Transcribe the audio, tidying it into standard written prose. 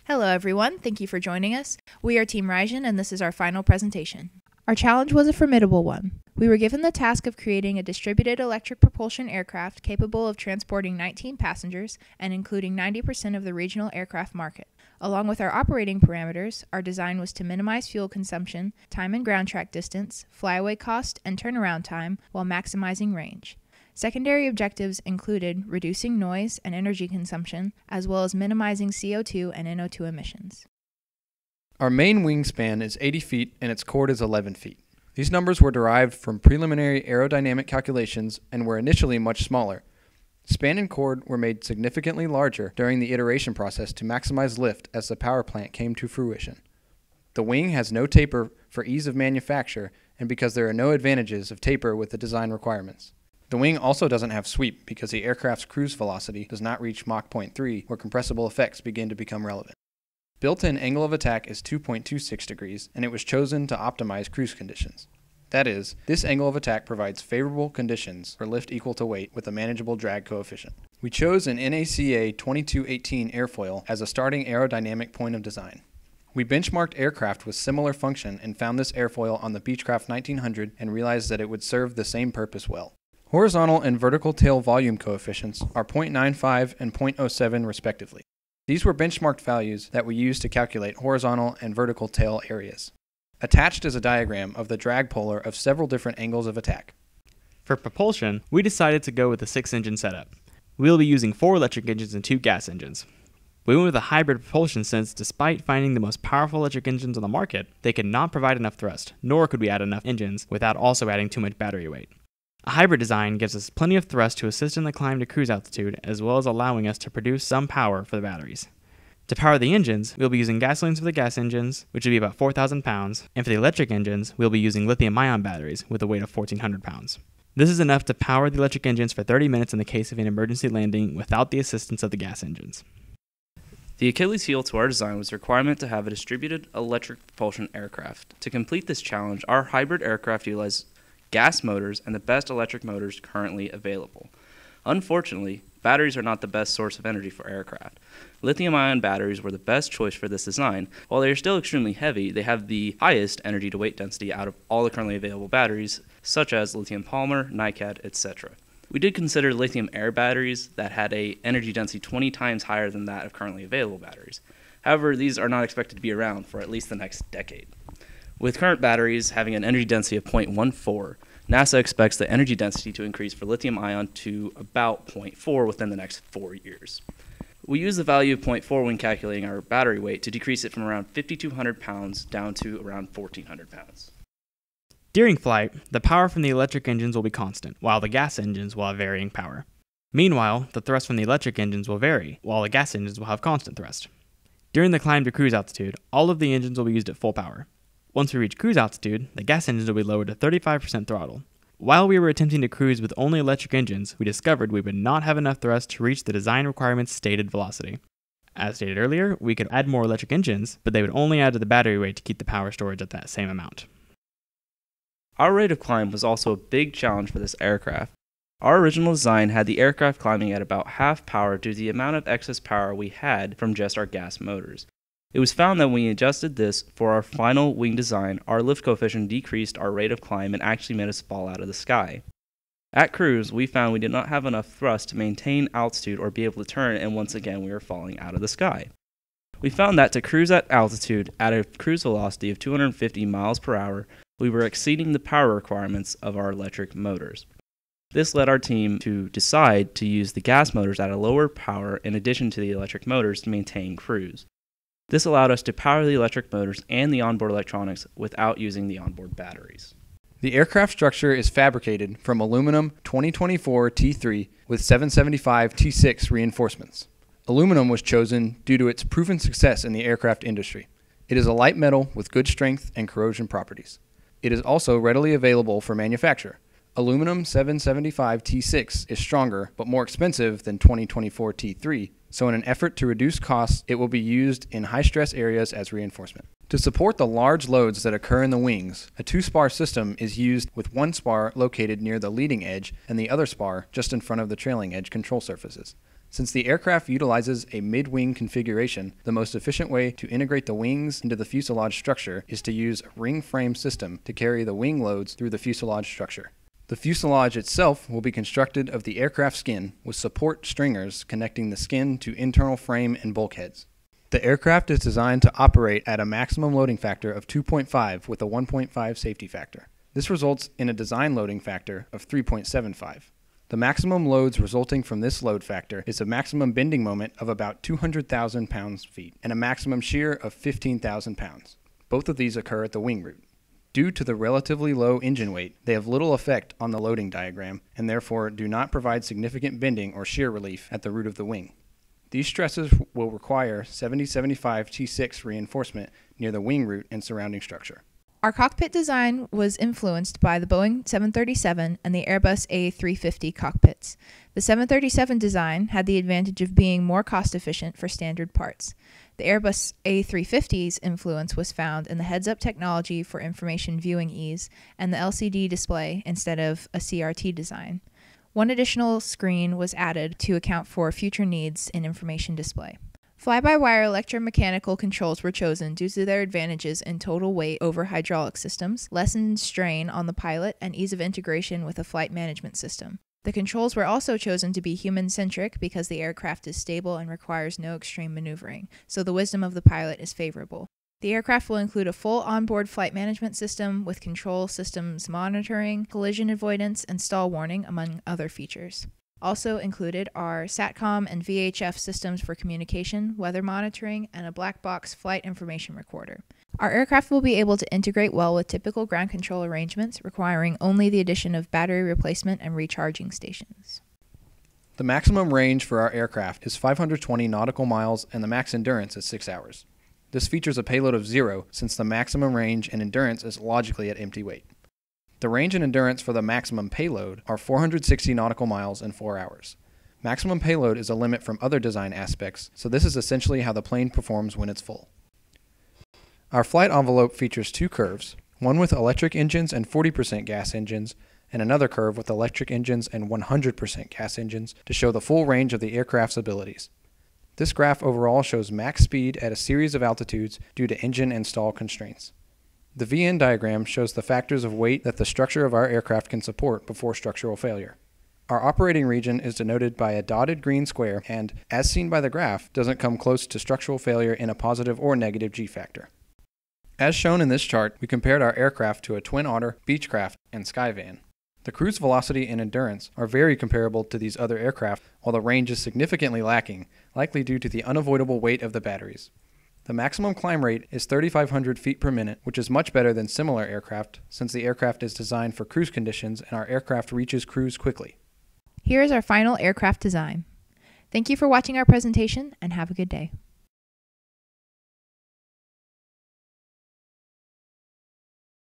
Hello everyone, thank you for joining us. We are Team Raijin and this is our final presentation. Our challenge was a formidable one. We were given the task of creating a distributed electric propulsion aircraft capable of transporting 19 passengers and including 90% of the regional aircraft market. Along with our operating parameters, our design was to minimize fuel consumption, time and ground track distance, flyaway cost, and turnaround time while maximizing range. Secondary objectives included reducing noise and energy consumption, as well as minimizing CO2 and NO2 emissions. Our main wingspan is 80 feet and its chord is 11 feet. These numbers were derived from preliminary aerodynamic calculations and were initially much smaller. Span and chord were made significantly larger during the iteration process to maximize lift as the power plant came to fruition. The wing has no taper for ease of manufacture and because there are no advantages of taper with the design requirements. The wing also doesn't have sweep because the aircraft's cruise velocity does not reach Mach 0.3 where compressible effects begin to become relevant. Built-in angle of attack is 2.26 degrees and it was chosen to optimize cruise conditions. That is, this angle of attack provides favorable conditions for lift equal to weight with a manageable drag coefficient. We chose an NACA 2218 airfoil as a starting aerodynamic point of design. We benchmarked aircraft with similar function and found this airfoil on the Beechcraft 1900 and realized that it would serve the same purpose well. Horizontal and vertical tail volume coefficients are 0.95 and 0.07 respectively. These were benchmarked values that we used to calculate horizontal and vertical tail areas. Attached is a diagram of the drag polar of several different angles of attack. For propulsion, we decided to go with a 6-engine setup. We will be using 4 electric engines and 2 gas engines. We went with a hybrid propulsion since, despite finding the most powerful electric engines on the market, they could not provide enough thrust, nor could we add enough engines without also adding too much battery weight. A hybrid design gives us plenty of thrust to assist in the climb to cruise altitude, as well as allowing us to produce some power for the batteries. To power the engines, we'll be using gasolines for the gas engines, which will be about 4,000 pounds, and for the electric engines, we'll be using lithium-ion batteries with a weight of 1,400 pounds. This is enough to power the electric engines for 30 minutes in the case of an emergency landing without the assistance of the gas engines. The Achilles heel to our design was the requirement to have a distributed electric propulsion aircraft. To complete this challenge, our hybrid aircraft utilized gas motors and the best electric motors currently available. Unfortunately, batteries are not the best source of energy for aircraft. Lithium-ion batteries were the best choice for this design. While they are still extremely heavy, they have the highest energy to weight density out of all the currently available batteries, such as lithium polymer, NiCad, etc. We did consider lithium air batteries that had a energy density 20 times higher than that of currently available batteries. However, these are not expected to be around for at least the next decade. With current batteries having an energy density of 0.14, NASA expects the energy density to increase for lithium-ion to about 0.4 within the next 4 years. We use the value of 0.4 when calculating our battery weight to decrease it from around 5,200 pounds down to around 1,400 pounds. During flight, the power from the electric engines will be constant, while the gas engines will have varying power. Meanwhile, the thrust from the electric engines will vary, while the gas engines will have constant thrust. During the climb to cruise altitude, all of the engines will be used at full power. Once we reach cruise altitude, the gas engines will be lowered to 35% throttle. While we were attempting to cruise with only electric engines, we discovered we would not have enough thrust to reach the design requirement's stated velocity. As stated earlier, we could add more electric engines, but they would only add to the battery weight to keep the power storage at that same amount. Our rate of climb was also a big challenge for this aircraft. Our original design had the aircraft climbing at about half power due to the amount of excess power we had from just our gas motors. It was found that when we adjusted this for our final wing design, our lift coefficient decreased our rate of climb and actually made us fall out of the sky. At cruise, we found we did not have enough thrust to maintain altitude or be able to turn, and once again we were falling out of the sky. We found that to cruise at altitude at a cruise velocity of 250 miles per hour, we were exceeding the power requirements of our electric motors. This led our team to decide to use the gas motors at a lower power in addition to the electric motors to maintain cruise. This allowed us to power the electric motors and the onboard electronics without using the onboard batteries. The aircraft structure is fabricated from aluminum 2024 T3 with 775 T6 reinforcements. Aluminum was chosen due to its proven success in the aircraft industry. It is a light metal with good strength and corrosion properties. It is also readily available for manufacture. Aluminum 775 T6 is stronger but more expensive than 2024 T3, so in an effort to reduce costs, it will be used in high-stress areas as reinforcement. To support the large loads that occur in the wings, a 2-spar system is used with one spar located near the leading edge and the other spar just in front of the trailing edge control surfaces. Since the aircraft utilizes a mid-wing configuration, the most efficient way to integrate the wings into the fuselage structure is to use a ring frame system to carry the wing loads through the fuselage structure. The fuselage itself will be constructed of the aircraft skin with support stringers connecting the skin to internal frame and bulkheads. The aircraft is designed to operate at a maximum loading factor of 2.5 with a 1.5 safety factor. This results in a design loading factor of 3.75. The maximum loads resulting from this load factor is a maximum bending moment of about 200,000 pounds-feet and a maximum shear of 15,000 pounds. Both of these occur at the wing root. Due to the relatively low engine weight, they have little effect on the loading diagram and therefore do not provide significant bending or shear relief at the root of the wing. These stresses will require 70-75 T6 reinforcement near the wing root and surrounding structure. Our cockpit design was influenced by the Boeing 737 and the Airbus A350 cockpits. The 737 design had the advantage of being more cost-efficient for standard parts. The Airbus A350's influence was found in the heads-up technology for information viewing ease and the LCD display instead of a CRT design. One additional screen was added to account for future needs in information display. Fly-by-wire electromechanical controls were chosen due to their advantages in total weight over hydraulic systems, lessened strain on the pilot, and ease of integration with a flight management system. The controls were also chosen to be human-centric because the aircraft is stable and requires no extreme maneuvering, so the wisdom of the pilot is favorable. The aircraft will include a full onboard flight management system with control systems monitoring, collision avoidance, and stall warning, among other features. Also included are SATCOM and VHF systems for communication, weather monitoring, and a black box flight information recorder. Our aircraft will be able to integrate well with typical ground control arrangements, requiring only the addition of battery replacement and recharging stations. The maximum range for our aircraft is 520 nautical miles and the max endurance is 6 hours. This features a payload of 0 since the maximum range and endurance is logically at empty weight. The range and endurance for the maximum payload are 460 nautical miles and 4 hours. Maximum payload is a limit from other design aspects, so this is essentially how the plane performs when it's full. Our flight envelope features 2 curves, one with electric engines and 40% gas engines, and another curve with electric engines and 100% gas engines to show the full range of the aircraft's abilities. This graph overall shows max speed at a series of altitudes due to engine and stall constraints. The VN diagram shows the factors of weight that the structure of our aircraft can support before structural failure. Our operating region is denoted by a dotted green square and, as seen by the graph, doesn't come close to structural failure in a positive or negative G factor. As shown in this chart, we compared our aircraft to a Twin Otter, Beechcraft, and Skyvan. The cruise velocity and endurance are very comparable to these other aircraft, while the range is significantly lacking, likely due to the unavoidable weight of the batteries. The maximum climb rate is 3,500 feet per minute, which is much better than similar aircraft since the aircraft is designed for cruise conditions and our aircraft reaches cruise quickly. Here is our final aircraft design. Thank you for watching our presentation and have a good day.